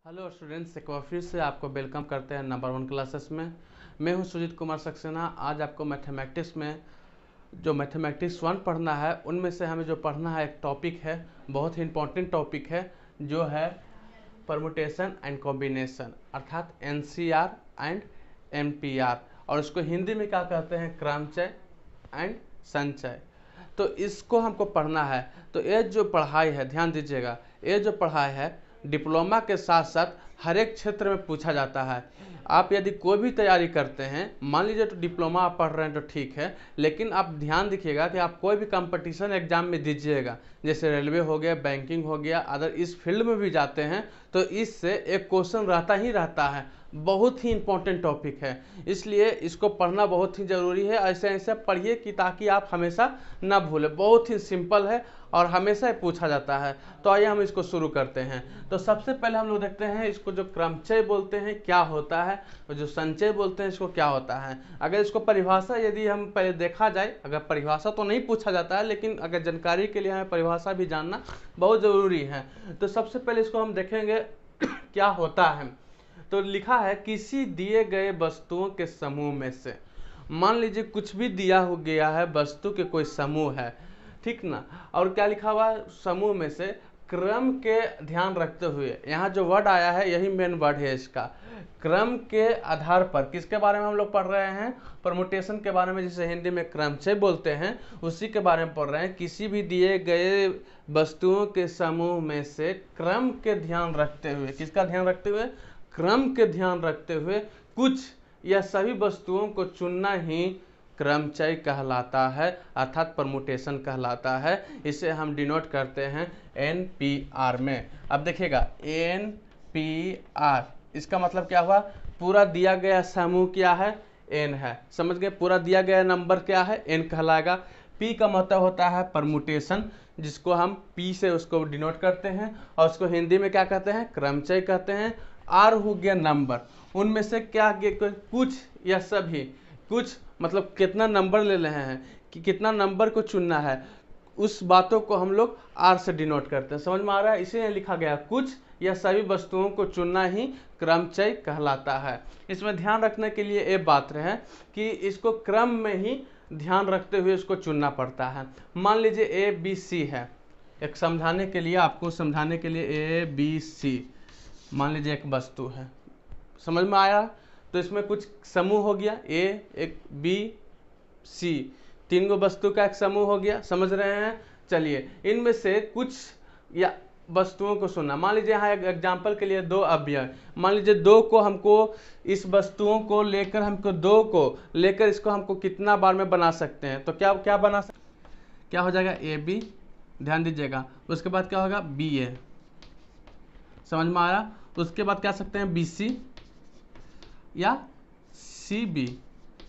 Hello students, एक बार फिर से आपको वेलकम करते हैं नंबर 1 क्लासेस में। मैं हूं सुजीत कुमार सक्सेना। आज आपको मैथमेटिक्स में जो मैथमेटिक्स 1 पढ़ना है, उनमें से हमें जो पढ़ना है एक टॉपिक है, बहुत ही इंपॉर्टेंट टॉपिक है, जो है परमुटेशन एंड कॉम्बिनेशन, अर्थात एनसीआर एंड एमपीआर, और इसको हिंदी में क्या कहते हैं, क्रमचय एंड संचय। तो इसको हमको पढ़ना है। तो ये जो पढ़ाई है, ध्यान दीजिएगा, ये जो पढ़ाई है डिप्लोमा के साथ साथ हर एक क्षेत्र में पूछा जाता है। आप यदि कोई भी तैयारी करते हैं, मान लीजिए तो डिप्लोमा आप पढ़ रहे हैं तो ठीक है, लेकिन आप ध्यान रखिएगा कि आप कोई भी कंपटीशन एग्जाम में दीजिएगा, जैसे रेलवे हो गया, बैंकिंग हो गया, अगर इस फील्ड में भी जाते हैं तो इससे एक क्वेश्चन रहता ही रहता है। बहुत ही इंपॉर्टेंट टॉपिक है, इसलिए इसको पढ़ना बहुत ही ज़रूरी है। ऐसे ऐसे पढ़िए कि ताकि आप हमेशा ना भूलें। बहुत ही सिंपल है और हमेशा ही पूछा जाता है। तो आइए हम इसको शुरू करते हैं। तो सबसे पहले हम लोग देखते हैं इसको जो क्रमचय बोलते हैं क्या होता है, और जो संचय बोलते हैं इसको क्या होता है। अगर इसको परिभाषा यदि हम पहले देखा जाए, अगर परिभाषा तो नहीं पूछा जाता है, लेकिन अगर जानकारी के लिए हमें परिभाषा भी जानना बहुत ज़रूरी है। तो सबसे पहले इसको हम देखेंगे क्या होता है। तो लिखा है किसी दिए गए वस्तुओं के समूह में से, मान लीजिए कुछ भी दिया हो गया है, वस्तु के कोई समूह है, ठीक ना, और क्या लिखा हुआ है, समूह में से क्रम के ध्यान रखते हुए, यहाँ जो वर्ड आया है यही मेन वर्ड है इसका, क्रम के आधार पर। किसके बारे में हम लोग पढ़ रहे हैं, परमुटेशन के बारे में, जिसे हिंदी में क्रमचय बोलते हैं, उसी के बारे में पढ़ रहे हैं। किसी भी दिए गए वस्तुओं के समूह में से क्रम के ध्यान रखते हुए, किसका ध्यान रखते हुए, क्रम के ध्यान रखते हुए कुछ या सभी वस्तुओं को चुनना ही क्रमचय कहलाता है, अर्थात परमुटेशन कहलाता है। इसे हम डिनोट करते हैं एनपीआर में। अब देखिएगा एनपीआर, इसका मतलब क्या हुआ, पूरा दिया गया समूह क्या है, एन है, समझ गए, पूरा दिया गया नंबर क्या है, एन कहलाएगा। पी का मतलब होता है परमुटेशन, जिसको हम पी से उसको डिनोट करते हैं, और उसको हिंदी में क्या कहते हैं, क्रमचय कहते हैं। आर हो गया नंबर, उनमें से क्या कुछ या सभी, कुछ मतलब कितना नंबर ले रहे हैं, कि कितना नंबर को चुनना है, उस बातों को हम लोग आर से डिनोट करते हैं। समझ में आ रहा है, इसीलिए लिखा गया कुछ या सभी वस्तुओं को चुनना ही क्रमचय कहलाता है। इसमें ध्यान रखने के लिए ये बात है कि इसको क्रम में ही ध्यान रखते हुए इसको चुनना पड़ता है। मान लीजिए ए बी सी है, एक समझाने के लिए, आपको समझाने के लिए, ए बी सी मान लीजिए एक वस्तु है, समझ में आया। तो इसमें कुछ समूह हो गया, ए, एक बी सी, तीन गो वस्तु का एक समूह हो गया, समझ रहे हैं। चलिए इनमें से कुछ या वस्तुओं को सुनना। मान लीजिए यहाँ एक एग्जाम्पल के लिए दो अवयव, मान लीजिए दो को हमको, इस वस्तुओं को लेकर हमको, दो को लेकर इसको हमको कितना बार में बना सकते हैं। तो क्या क्या बना सकते, क्या हो जाएगा, ए बी, ध्यान दीजिएगा, उसके बाद क्या होगा, बी ए, समझ में आया। उसके बाद क्या सकते हैं, बी सी या सी बी,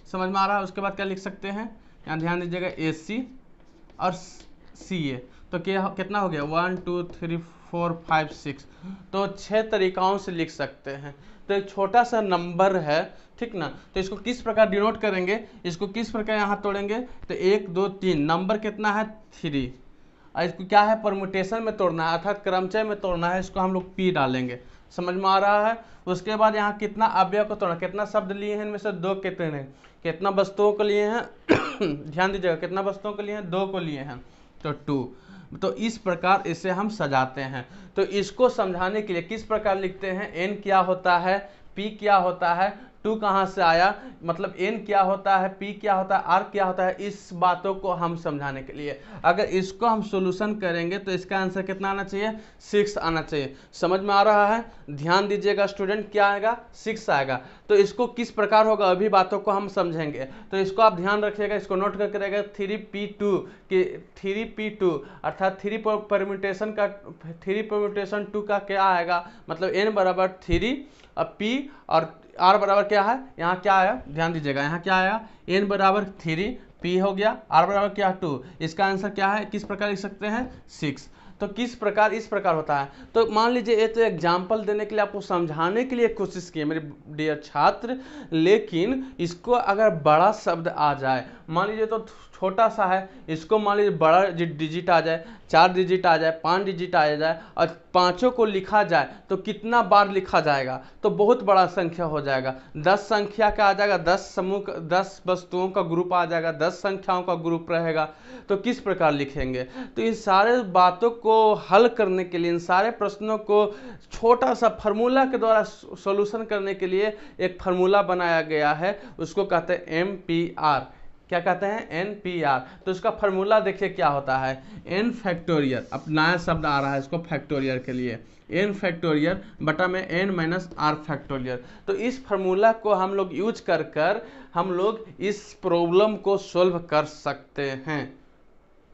समझ में आ रहा है। उसके बाद क्या लिख सकते हैं, यहाँ ध्यान दीजिएगा, ए सी और सी ए। तो क्या कितना हो गया, 1 2 3 4 5 6, तो 6 तरीकाओं से लिख सकते हैं। तो एक छोटा सा नंबर है, ठीक ना, तो इसको किस प्रकार डिनोट करेंगे, इसको किस प्रकार यहाँ तोड़ेंगे, तो 1 2 3, नंबर कितना है, 3, और इसको क्या है, परमुटेशन में तोड़ना है, अर्थात क्रमचय में तोड़ना है, इसको हम लोग पी डालेंगे, समझ में आ रहा है। उसके बाद यहाँ कितना अवयव को तोड़ना, कितना शब्द लिए हैं, इनमें से दो कितने, कितना वस्तुओं को लिए हैं ध्यान दीजिएगा, कितना वस्तुओं को लिए हैं, दो को लिए हैं, तो 2। तो इस प्रकार इसे हम सजाते हैं। तो इसको समझाने के लिए किस प्रकार लिखते हैं, एन क्या होता है, पी क्या होता है, 2 कहाँ से आया, मतलब एन क्या होता है, पी क्या होता है, आर क्या होता है, इस बातों को हम समझाने के लिए, अगर इसको हम सोल्यूशन करेंगे तो इसका आंसर कितना आना चाहिए, 6 आना चाहिए। समझ में आ रहा है, ध्यान दीजिएगा स्टूडेंट, क्या आएगा, 6 आएगा। तो इसको किस प्रकार होगा, अभी बातों को हम समझेंगे। तो इसको आप ध्यान रखिएगा, इसको नोट करके रहेगा, 3p2 कि 3p2 अर्थात 3 परम्यूटेशन का, 3 परम्यूटेशन 2 का क्या आएगा, मतलब n बराबर 3, अब p और r बराबर क्या है, यहाँ क्या आया, ध्यान दीजिएगा, यहाँ क्या आया, n बराबर 3, p हो गया, r बराबर क्या 2, इसका आंसर क्या है, किस प्रकार लिख सकते हैं, 6। तो किस प्रकार, इस प्रकार होता है। तो मान लीजिए ये तो एग्जाम्पल देने के लिए, आपको समझाने के लिए कोशिश की है मेरे डियर छात्र, लेकिन इसको अगर बड़ा शब्द आ जाए, मान लीजिए तो छोटा सा है, इसको मान लीजिए बड़ा डिजिट आ जाए, 4 डिजिट आ जाए, 5 डिजिट आ जाए और पांचों को लिखा जाए तो कितना बार लिखा जाएगा, तो बहुत बड़ा संख्या हो जाएगा। 10 संख्या का आ जाएगा, 10 समूह, 10 वस्तुओं का ग्रुप आ जाएगा, 10 संख्याओं का ग्रुप रहेगा, तो किस प्रकार लिखेंगे। तो इन सारे बातों को हल करने के लिए, इन सारे प्रश्नों को छोटा सा फार्मूला के द्वारा सॉल्यूशन करने के लिए एक फार्मूला बनाया गया है, उसको कहते हैं MPR। क्या कहते हैं? NPR। तो इसका फार्मूला देखिए क्या होता है, n फैक्टोरियल, अब नया शब्द आ रहा है इसको फैक्टोरियल के लिए, n फैक्टोरियल बटा में n माइनस r फैक्टोरियल। तो इस फार्मूला को हम लोग यूज कर कर हम लोग इस प्रॉब्लम को सोल्व कर सकते हैं।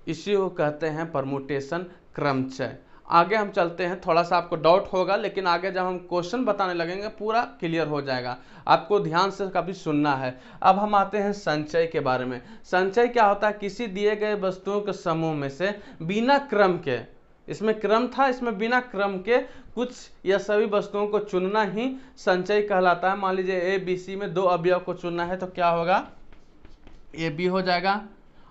इसी को कहते हैं परमुटेशन क्रमचय। आगे हम चलते हैं, थोड़ा सा आपको डाउट होगा लेकिन आगे जब हम क्वेश्चन बताने लगेंगे पूरा क्लियर हो जाएगा, आपको ध्यान से कभी सुनना है। अब हम आते हैं संचय के बारे में। संचय क्या होता है? किसी दिए गए वस्तुओं के समूह में से बिना क्रम के, इसमें क्रम था, इसमें बिना क्रम के कुछ या सभी वस्तुओं को चुनना ही संचय कहलाता है। मान लीजिए ABC में 2 अवयव को चुनना है तो क्या होगा, AB हो जाएगा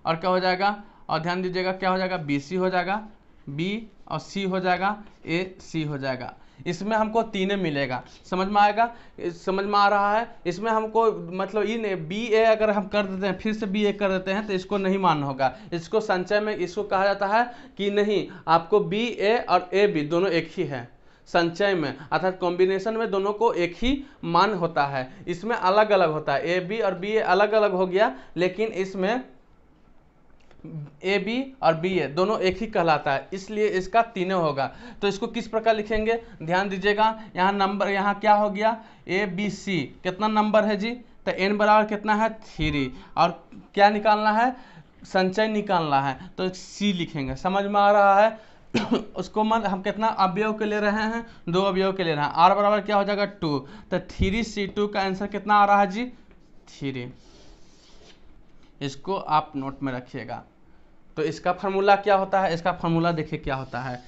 और क्या हो जाएगा, और ध्यान दीजिएगा क्या हो जाएगा, BC हो जाएगा, B और C हो जाएगा, AC हो जाएगा। इसमें हमको तीनों मिलेगा, समझ में आएगा, समझ में आ रहा है। इसमें हमको मतलब इन BA अगर हम कर देते हैं, फिर से BA कर देते हैं तो इसको नहीं मानना होगा। इसको संचय में इसको कहा जाता है कि नहीं, आपको BA और AB दोनों एक ही है संचय में, अर्थात कॉम्बिनेशन में दोनों को एक ही मान होता है। इसमें अलग अलग होता है, AB और BA अलग अलग हो गया, लेकिन इसमें AB और BA दोनों एक ही कहलाता है, इसलिए इसका तीनों होगा। तो इसको किस प्रकार लिखेंगे, ध्यान दीजिएगा। यहाँ नंबर, यहाँ क्या हो गया, ABC कितना नंबर है जी, तो n बराबर कितना है 3, और क्या निकालना है, संचय निकालना है, तो C लिखेंगे। समझ में आ रहा है। उसको हम कितना अवयव के ले रहे हैं, 2 अवयव के ले रहे हैं। R बराबर क्या हो जाएगा 2, तो 3C2 का आंसर कितना आ रहा है जी 3। इसको आप नोट में रखिएगा। तो इसका फार्मूला क्या होता है, इसका फार्मूला देखिए क्या होता है,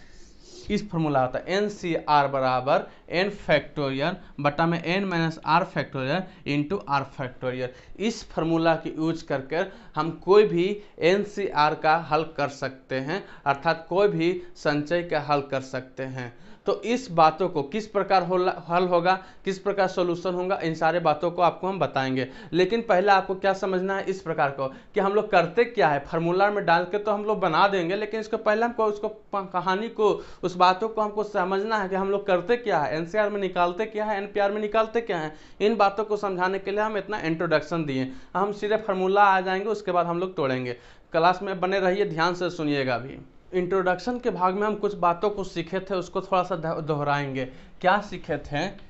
इस फार्मूला होता है NCR बराबर n फैक्टोरियल बटा में n minus r factorial into r factorial. इस फार्मूला की यूज करके हम कोई भी NCR का हल कर सकते हैं, अर्थात कोई भी संचय का हल कर सकते हैं। तो इस बातों को किस प्रकार हल होगा, किस प्रकार सॉल्यूशन होगा, इन सारे बातों को आपको हम बताएंगे। लेकिन पहले आपको क्या समझना है इस प्रकार को कि हम लोग करते क्या है, फार्मूला में डाल के तो हम लोग बना देंगे, लेकिन इसको पहले हमको उसको कहानी को, उस बातों को हमको समझना है कि हम लोग करते क्या है, NCR में निकालते क्या है, NPR में निकालते क्या है। इन बातों को समझाने के लिए हम इतना इंट्रोडक्शन दिए। हम सीधे फार्मूला आ जाएंगे, उसके बाद हम लोग तोड़ेंगे। क्लास में बने रहिए, ध्यान से सुनिएगा भी। इंट्रोडक्शन के भाग में हम कुछ बातों को सीखे थे, उसको थोड़ा सा दोहराएंगे। क्या सीखे थे,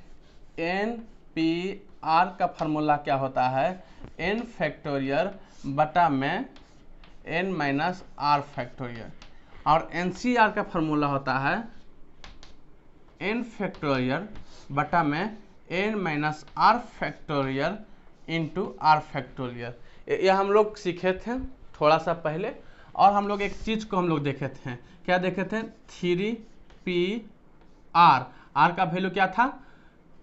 NPR का फार्मूला क्या होता है, n फैक्टोरियल बटा में n माइनस r फैक्टोरियल, और NCR का फार्मूला होता है n फैक्टोरियल बटा में n minus r factorial into r factorial. यह हम लोग सीखे थे थोड़ा सा पहले। और हम लोग एक चीज को हम लोग देखे थे, क्या देखे थे, 3PR, R का वैल्यू क्या था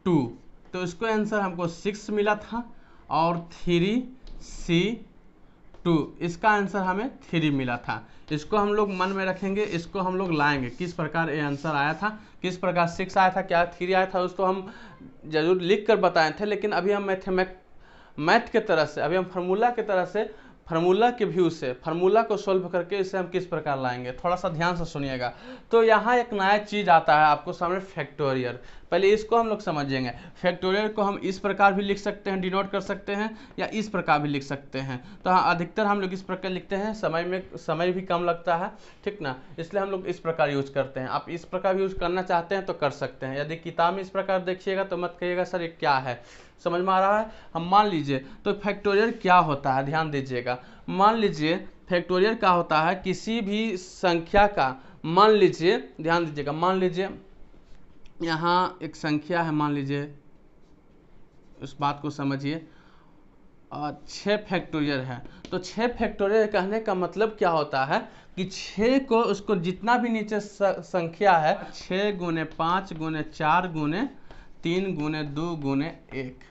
2, तो इसको आंसर हमको 6 मिला था, और 3C2 इसका आंसर हमें 3 मिला था। इसको हम लोग मन में रखेंगे, इसको हम लोग लाएंगे किस प्रकार ये आंसर आया था, किस प्रकार 6 आया था, क्या 3 आया था, उसको हम जरूर लिख कर बताए थे। लेकिन अभी हम मैथ के तरह से, अभी हम फार्मूला के तरह से, फार्मूला के व्यू से फार्मूला को सोल्व करके इसे हम किस प्रकार लाएंगे, थोड़ा सा ध्यान से सुनिएगा। तो यहाँ एक नया चीज आता है आपको सामने, फैक्टोरियल। पहले इसको हम लोग समझेंगे। फैक्टोरियल को हम इस प्रकार भी लिख सकते हैं, डिनोट कर सकते हैं, या इस प्रकार भी लिख सकते हैं। तो हाँ, अधिकतर हम लोग इस प्रकार लिखते हैं, समय भी कम लगता है, ठीक ना, इसलिए हम लोग इस प्रकार यूज करते हैं। आप इस प्रकार भी यूज करना चाहते हैं तो कर सकते हैं। यदि किताब में इस प्रकार देखिएगा तो मत कहिएगा सर ये क्या है, समझ में आ रहा है। हम मान लीजिए तो फैक्टोरियल क्या होता है, ध्यान दीजिएगा। मान लीजिए फैक्टोरियल क्या होता है, किसी भी संख्या का, मान लीजिए, ध्यान दीजिएगा, मान लीजिए यहाँ एक संख्या है, मान लीजिए, उस बात को समझिए, 6 फैक्टोरियल है। तो 6 फैक्टोरियल कहने का मतलब क्या होता है कि 6 को, उसको जितना भी नीचे संख्या है, 6 गुने 5 गुने 4 गुने 3 गुने 2 गुने 1,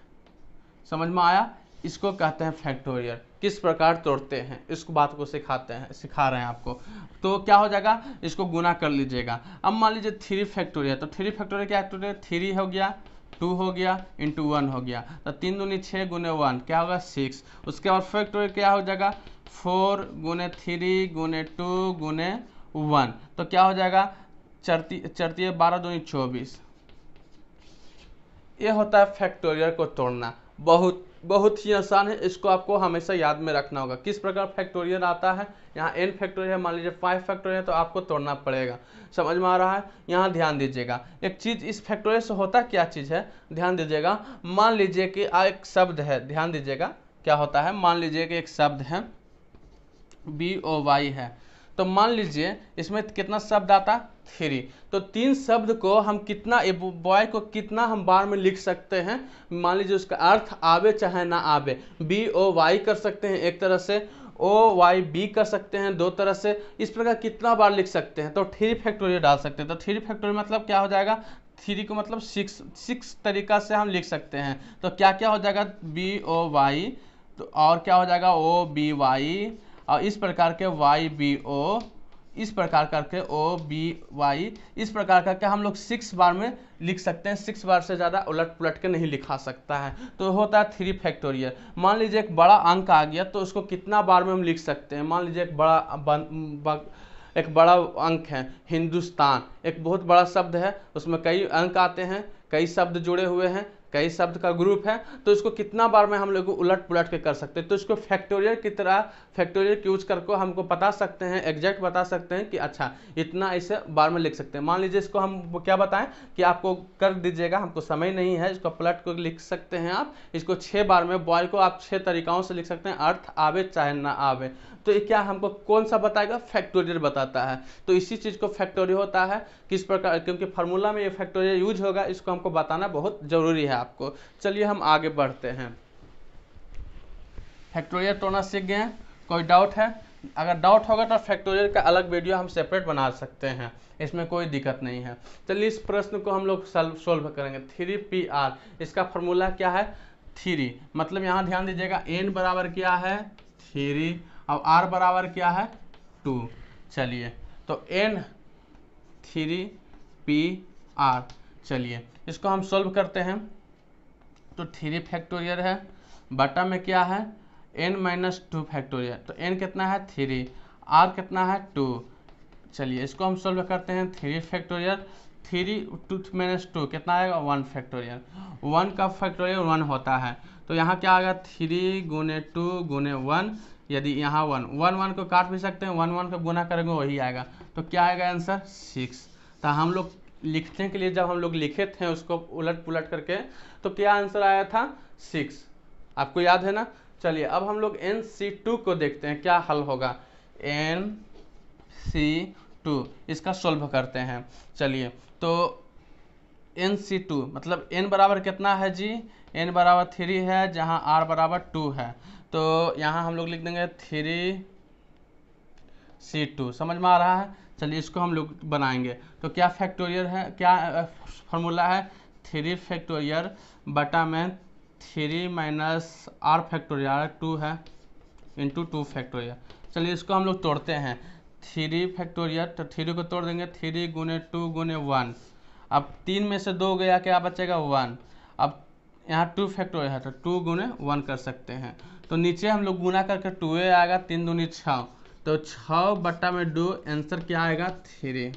समझ में आया, इसको कहते हैं फैक्टोरियल। किस प्रकार तोड़ते हैं, इस बात को सिखा रहे हैं आपको। तो क्या हो जाएगा, इसको गुना कर लीजिएगा। अब मान लीजिए 3 फैक्टोरियल, तो 3 फैक्टोरियल क्या है, 3 हो गया, 2 हो गया, इंटू 1 हो गया, तो 3 दूनी 6 गुने 1 क्या होगा 6। उसके बाद फैक्टोरियल क्या हो जाएगा 4 गुने 3 गुने 2 गुने 1, तो क्या हो जाएगा चरती 12 दूनी 24। ये होता है फैक्टोरियल को तोड़ना। बहुत ही आसान है, इसको आपको हमेशा याद में रखना होगा। किस प्रकार फैक्टोरियल आता है, यहाँ n फैक्टोरियल है, मान लीजिए 5 फैक्टोरियल है, तो आपको तोड़ना पड़ेगा। समझ में आ रहा है, यहाँ ध्यान दीजिएगा। एक चीज इस फैक्टोरियल से होता क्या चीज है, ध्यान दीजिएगा। मान लीजिए कि एक शब्द है, ध्यान दीजिएगा क्या होता है। मान लीजिए कि एक शब्द है BOY है, तो मान लीजिए इसमें कितना शब्द आता 3, तो 3 शब्द को हम कितना बॉय को कितना हम बार में लिख सकते हैं। मान लीजिए उसका अर्थ आवे चाहे ना आवे, BOY कर सकते हैं एक तरह से, OYB कर सकते हैं 2 तरह से। इस प्रकार कितना बार लिख सकते हैं, तो 3 फैक्टोरियल डाल सकते हैं। तो 3 फैक्टोरियल मतलब क्या हो जाएगा, 3 को मतलब 6 तरीका से हम लिख सकते हैं। तो क्या क्या हो जाएगा BOY, तो और क्या हो जाएगा OBY, और इस प्रकार के YBO, इस प्रकार करके OBY, इस प्रकार करके हम लोग 6 बार में लिख सकते हैं। 6 बार से ज़्यादा उलट पुलट के नहीं लिखा सकता है, तो होता है 3 फैक्टोरियल। मान लीजिए एक बड़ा अंक आ गया, तो उसको कितना बार में हम लिख सकते हैं। मान लीजिए एक बड़ा अंक है हिंदुस्तान, एक बहुत बड़ा शब्द है, उसमें कई अंक आते हैं, कई शब्द जुड़े हुए हैं, कई शब्द का ग्रुप है, तो इसको कितना बार में हम लोग उलट पुलट के कर सकते हैं। तो इसको फैक्टोरियल की तरह फैक्टोरियल यूज करके हमको बता सकते हैं, एग्जैक्ट बता सकते हैं कि अच्छा इतना ऐसे बार में लिख सकते हैं। मान लीजिए इसको हम क्या बताएं कि आपको कर दीजिएगा, हमको समय नहीं है, इसको पलट को लिख सकते हैं आप। इसको 6 बार में बॉय को आप 6 तरीकाओं से लिख सकते हैं, अर्थ आवे चाहे ना आवे। तो ये क्या हमको कौन सा बताएगा, फैक्टोरियल बताता है। तो इसी चीज को फैक्टोरियल होता है किस प्रकार, क्योंकि फार्मूला में ये फैक्टोरियल यूज होगा, इसको हमको बताना बहुत जरूरी है आपको। चलिए हम आगे बढ़ते हैं। फैक्टोरियल तोड़ना सीख गए हैं, कोई डाउट है? अगर डाउट होगा तो फैक्टोरियल का अलग वीडियो हम सेपरेट बना सकते हैं, इसमें कोई दिक्कत नहीं है। चलिए इस प्रश्न को हम लोग सोल्व करेंगे। 3PR, इसका फॉर्मूला क्या है 3, मतलब यहाँ ध्यान दीजिएगा n बराबर क्या है 3 और r बराबर क्या है 2। चलिए तो n 3PR, चलिए इसको हम सोल्व करते हैं। तो 3 फैक्टोरियल है, बटा में क्या है n-2 फैक्टोरियल, तो n कितना है 3, r कितना है 2। चलिए इसको हम सोल्व करते हैं। 3 फैक्टोरियल 3 2 कितना आएगा 1 फैक्टोरियल। 1 का फैक्टोरियल 1 होता है, तो यहाँ क्या आएगा 3 गुने 2 गुने 1। यदि यहाँ 1 को काट भी सकते हैं, 1 को गुना करेंगे वही आएगा, तो क्या आएगा आंसर 6। तो हम लोग लिखने के लिए जब हम लोग लिखे थे उसको उलट पुलट करके, तो क्या आंसर आया था 6, आपको याद है ना। चलिए अब हम लोग NC2 को देखते हैं क्या हल होगा। NC2 इसका सोल्व करते हैं। चलिए तो NC2 मतलब n बराबर कितना है जी, n बराबर 3 है, जहाँ r बराबर 2 है, तो यहाँ हम लोग लिख देंगे 3C2। समझ में आ रहा है। चलिए इसको हम लोग बनाएंगे। तो क्या फैक्टोरियल है, क्या फॉर्मूला है 3 फैक्टोरियल बटा में 3 माइनस r फैक्टोरियल 2 है इंटू 2 फैक्टोरियल। चलिए इसको हम लोग तोड़ते हैं। 3 फैक्टोरियल, तो 3 को तोड़ देंगे, 3 गुने 2 गुने 1। अब 3 में से 2 गया, क्या बचेगा 1। अब यहाँ 2 फैक्टोरियल है, तो 2 गुने 1 कर सकते हैं। तो नीचे हम लोग गुना करके 2 आएगा, 3 दूनी 6, तो 6 बटा में 2, आंसर क्या आएगा 3।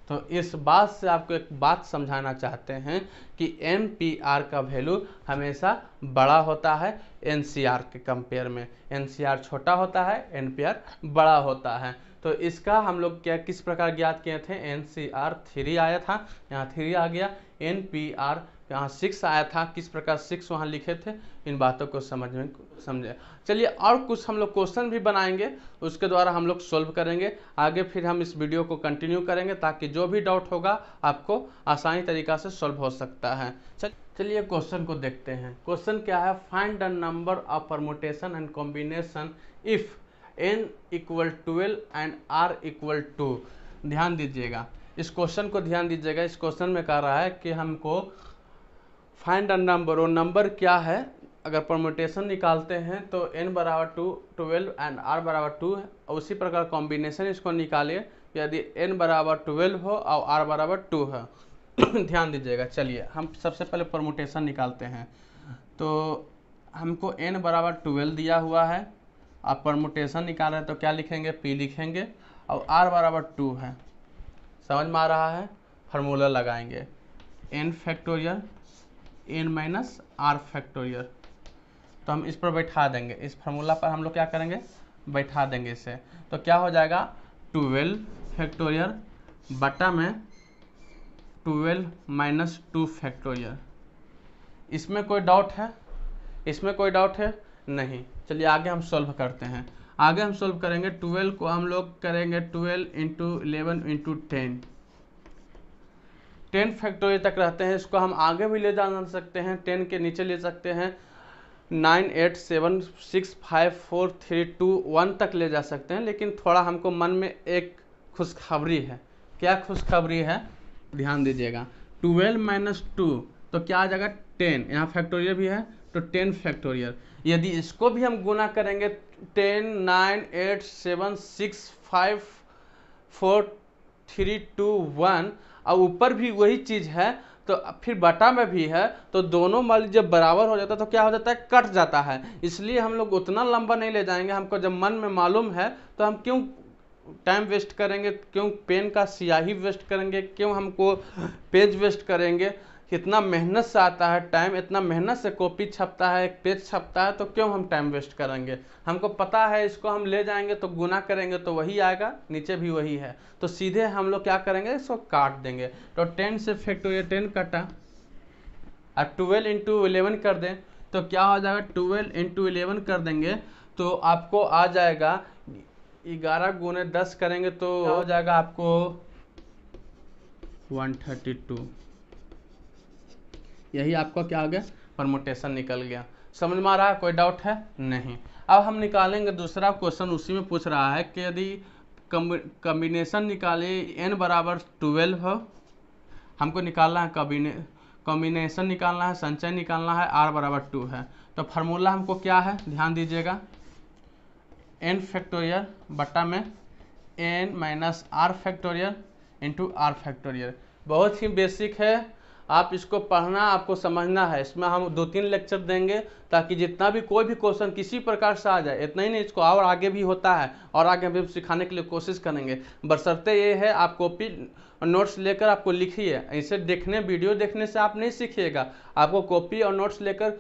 तो इस बात से आपको एक बात समझाना चाहते हैं कि NPR का वैल्यू हमेशा बड़ा होता है NCR के कंपेयर में। NCR छोटा होता है, NPR बड़ा होता है। तो इसका हम लोग क्या किस प्रकार ज्ञात किए थे, NCR 3 आया था, यहाँ 3 आ गया, NPR यहाँ 6 आया था, किस प्रकार 6 वहाँ लिखे थे, इन बातों को समझे। चलिए और कुछ हम लोग क्वेश्चन भी बनाएंगे, उसके द्वारा हम लोग सोल्व करेंगे आगे। फिर हम इस वीडियो को कंटिन्यू करेंगे ताकि जो भी डाउट होगा आपको आसानी तरीका से सोल्व हो सकता है। चलिए क्वेश्चन को देखते हैं। क्वेश्चन क्या है, find the number of permutation and combination if n equal 12 and r equal 2। ध्यान दीजिएगा, इस क्वेश्चन को ध्यान दीजिएगा। इस क्वेश्चन में कह रहा है कि हमको फाइंड द नंबर, वो नंबर क्या है अगर परम्यूटेशन निकालते हैं तो n बराबर 12 एंड r बराबर 2 है, और उसी प्रकार कॉम्बिनेशन इसको निकालिए यदि n बराबर 12 हो और r बराबर 2 है। ध्यान दीजिएगा। चलिए हम सबसे पहले परम्यूटेशन निकालते हैं। तो हमको n बराबर 12 दिया हुआ है, आप परम्यूटेशन निकाल रहे हैं तो क्या लिखेंगे, p लिखेंगे, और r बराबर 2 है। समझ में आ रहा है? फार्मूला लगाएंगे n factorial n minus r factorial, तो हम इस पर बैठा देंगे, इस फार्मूला पर हम लोग क्या करेंगे, बैठा देंगे इसे। तो क्या हो जाएगा 12 फैक्टोरियल बटा में 12 माइनस 2 फैक्टोरियल। इसमें कोई डाउट है? इसमें कोई डाउट है? नहीं। चलिए आगे हम सॉल्व करते हैं। आगे हम सॉल्व करेंगे 12 को हम लोग करेंगे 12 इंटू 11 इंटू 10 फैक्टोरियल तक रहते हैं। इसको हम आगे भी ले जा सकते हैं, 10 के नीचे ले सकते हैं, 9 8 7 6 5 4 3 2 1 तक ले जा सकते हैं। लेकिन थोड़ा हमको मन में एक खुशखबरी है। क्या खुशखबरी है? ध्यान दीजिएगा। 12 माइनस 2 तो क्या आ जाएगा 10, यहाँ फैक्टोरियल भी है तो 10 फैक्टोरियल। यदि इसको भी हम गुना करेंगे 10 9 8 7 6 5 4 3 2 1 और ऊपर भी वही चीज़ है तो फिर बटा में भी है, तो दोनों मान लीजिए जब बराबर हो जाता है तो क्या हो जाता है, कट जाता है। इसलिए हम लोग उतना लंबा नहीं ले जाएंगे। हमको जब मन में मालूम है तो हम क्यों टाइम वेस्ट करेंगे, क्यों पेन का स्याही वेस्ट करेंगे, क्यों हमको पेज वेस्ट करेंगे। इतना मेहनत से आता है टाइम, इतना मेहनत से कॉपी छपता है, एक पेज छपता है, तो क्यों हम टाइम वेस्ट करेंगे। हमको पता है इसको हम ले जाएंगे तो गुना करेंगे तो वही आएगा, नीचे भी वही है, तो सीधे हम लोग क्या करेंगे, इसको काट देंगे। तो 10 से फैक्टोरियल 10 कटा और 12 इंटू 11 कर दें तो क्या हो जाएगा, 12 इंटू 11 कर देंगे तो आपको आ जाएगा 11 गुने 10 करेंगे तो हो जाएगा आपको 132। यही आपका क्या आ गया, परम्यूटेशन निकल गया। समझ में आ रहा है? कोई डाउट है? नहीं। अब हम निकालेंगे दूसरा क्वेश्चन, उसी में पूछ रहा है कि यदि कॉम्बिनेशन निकाले n बराबर 12 हो, हमको निकालना है कॉम्बिनेशन निकालना है, संचय निकालना है, r बराबर 2 है। तो फार्मूला हमको क्या है, ध्यान दीजिएगा, n फैक्टोरियल बटा में n minus r factorial into r factorial. बहुत ही बेसिक है, आप इसको पढ़ना, आपको समझना है। इसमें हम 2-3 लेक्चर देंगे ताकि जितना भी कोई भी क्वेश्चन किसी प्रकार से आ जाए, इतना ही नहीं, इसको और आगे भी होता है और आगे हम सिखाने के लिए कोशिश करेंगे। बशर्ते ये है आप कॉपी नोट्स लेकर आपको लिखिए। ऐसे देखने वीडियो देखने से आप नहीं सीखिएगा, आपको कॉपी और नोट्स लेकर,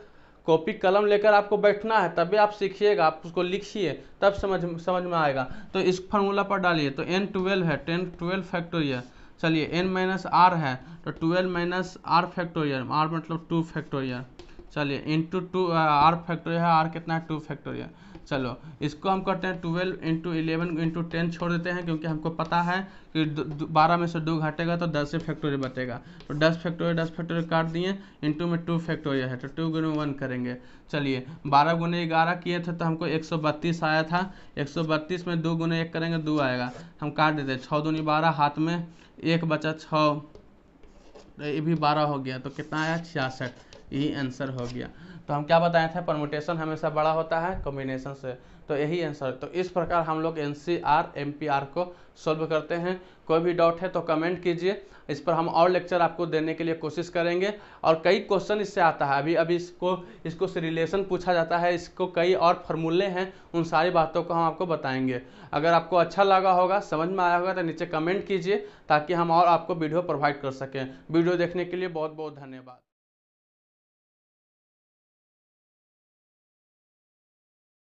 कॉपी कलम लेकर आपको बैठना है, तभी आप सीखिएगा। आप उसको लिखिए तब समझ में आएगा। तो इस फार्मूला पर डालिए तो n 12 है, 12 फैक्टोरियल। चलिए n माइनस r है तो 12 माइनस r फैक्टोरियल, r मतलब 2 फैक्टोरियल। चलिए इंटू 2 r फैक्टोरियल है, r कितना है 2 फैक्टोरियल। चलो इसको हम करते हैं 12 इंटू 11 इंटू 10 छोड़ देते हैं, क्योंकि हमको पता है कि 12 में से 2 घटेगा तो 10 से फैक्टोरियल बचेगा। तो 10 फैक्टोरियल काट दिए, इंटू में 2 फैक्टोरियल है तो 2 गुने 1 करेंगे। चलिए 12 गुने 11 किए थे तो हमको 132 आया था, 132 में 2 गुने 1 करेंगे 2 आएगा, हम काट देते, 6 दूनी 12, हाथ में 1 बचा 6, ये भी 12 हो गया, तो कितना आया 66। यही आंसर हो गया। तो हम क्या बताए थे, परम्यूटेशन हमेशा बड़ा होता है कॉम्बिनेशन से, तो यही आंसर। तो इस प्रकार हम लोग NCR MPR को सॉल्व करते हैं। कोई भी डाउट है तो कमेंट कीजिए, इस पर हम और लेक्चर आपको देने के लिए कोशिश करेंगे। और कई क्वेश्चन इससे आता है, अभी इसको से रिलेशन पूछा जाता है, इसको कई और फार्मूले हैं, उन सारी बातों को हम आपको बताएंगे। अगर आपको अच्छा लगा होगा, समझ में आया होगा तो नीचे कमेंट कीजिए ताकि हम और आपको वीडियो प्रोवाइड कर सकें। वीडियो देखने के लिए बहुत बहुत धन्यवाद।